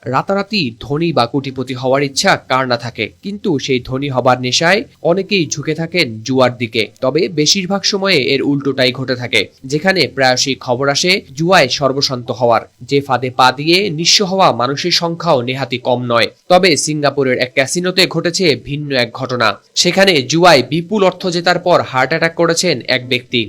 রাতারাতি ধনী বা কোটিপতি হওয়ার ইচ্ছা কার না থাকে, কিন্তু সেই ধনী হবার নেশায় অনেকেই ঝুঁকে থাকেন জুয়ার দিকে। তবে বেশিরভাগ সময়ে এর উল্টোটাই ঘটে থাকে, যেখানে প্রায়শই খবর আসে জুয়ায় সর্বশান্ত হওয়ার। যে ফাঁদে পা দিয়ে নিঃস্ব হওয়া মানুষের সংখ্যাও নেহাতি কম নয়। তবে সিঙ্গাপুরের এক ক্যাসিনোতে ঘটেছে ভিন্ন এক ঘটনা। সেখানে জুয়ায় বিপুল অর্থ জেতার পর হার্ট অ্যাটাক করেছেন এক ব্যক্তি।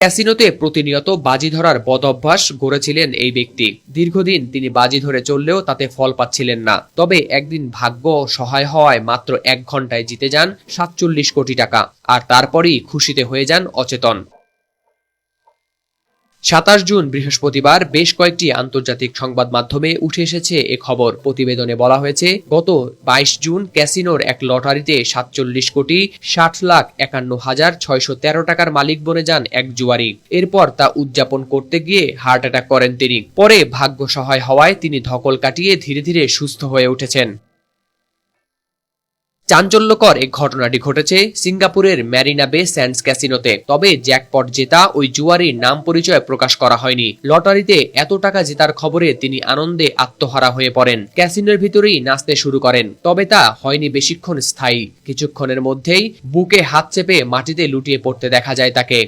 ক্যাসিনোতে প্রতিনিয়ত বাজি ধরার বদঅভ্যাস গড়েছিলেন এই ব্যক্তি। দীর্ঘদিন তিনি বাজি ধরে চললেও তাতে ফল পাচ্ছিলেন না। তবে একদিন ভাগ্য সহায় হওয়ায় মাত্র 1 ঘন্টায় জিতে যান 47 কোটি টাকা, আর তারপরই খুশিতে হয়ে যান অচেতন। 27 জুন বৃহস্পতিবার বেশ কয়েকটি আন্তর্জাতিক সংবাদ মাধ্যমে উঠে এসেছে এ খবর। প্রতিবেদনে বলা হয়েছে, গত 22 জুন ক্যাসিনোর এক লটারিতে 47 কোটি 60,51,613 টাকার মালিক বনে যান এক জুয়ারি। এরপর তা উদযাপন করতে গিয়ে হার্ট অ্যাটাক করেন তিনি। পরে ভাগ্য সহায় হওয়ায় তিনি ধকল কাটিয়ে ধীরে ধীরে সুস্থ হয়ে উঠেছেন। চাঞ্চল্যকর এই ঘটনাটি ঘটেছে সিঙ্গাপুরের ম্যারিনা বে স্যান্ডস ক্যাসিনোতে। তবে জ্যাকপট জেতা ওই জুয়ারির নাম পরিচয় প্রকাশ করা হয়নি। লটারিতে এত টাকা জেতার খবরে তিনি আনন্দে আত্মহারা হয়ে পড়েন। ক্যাসিনোর ভিতরেই নাচতে শুরু করেন। তবে তা হয়নি বেশিক্ষণ স্থায়ী। কিছুক্ষণের মধ্যেই বুকে হাত চেপে মাটিতে লুটিয়ে পড়তে দেখা যায় তাকে।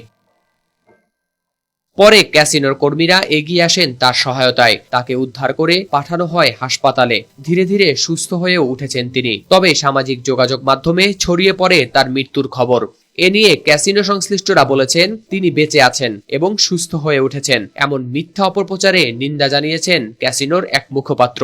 পরে ক্যাসিনোর কর্মীরা এগিয়ে আসেন তার সহায়তায়। তাকে উদ্ধার করে পাঠানো হয় হাসপাতালে। ধীরে ধীরে সুস্থ হয়েও উঠেছেন তিনি। তবে সামাজিক যোগাযোগ মাধ্যমে ছড়িয়ে পড়ে তার মৃত্যুর খবর। এ নিয়ে ক্যাসিনো সংশ্লিষ্টরা বলেছেন তিনি বেঁচে আছেন এবং সুস্থ হয়ে উঠেছেন। এমন মিথ্যা অপপ্রচারে নিন্দা জানিয়েছেন ক্যাসিনোর এক মুখপাত্র।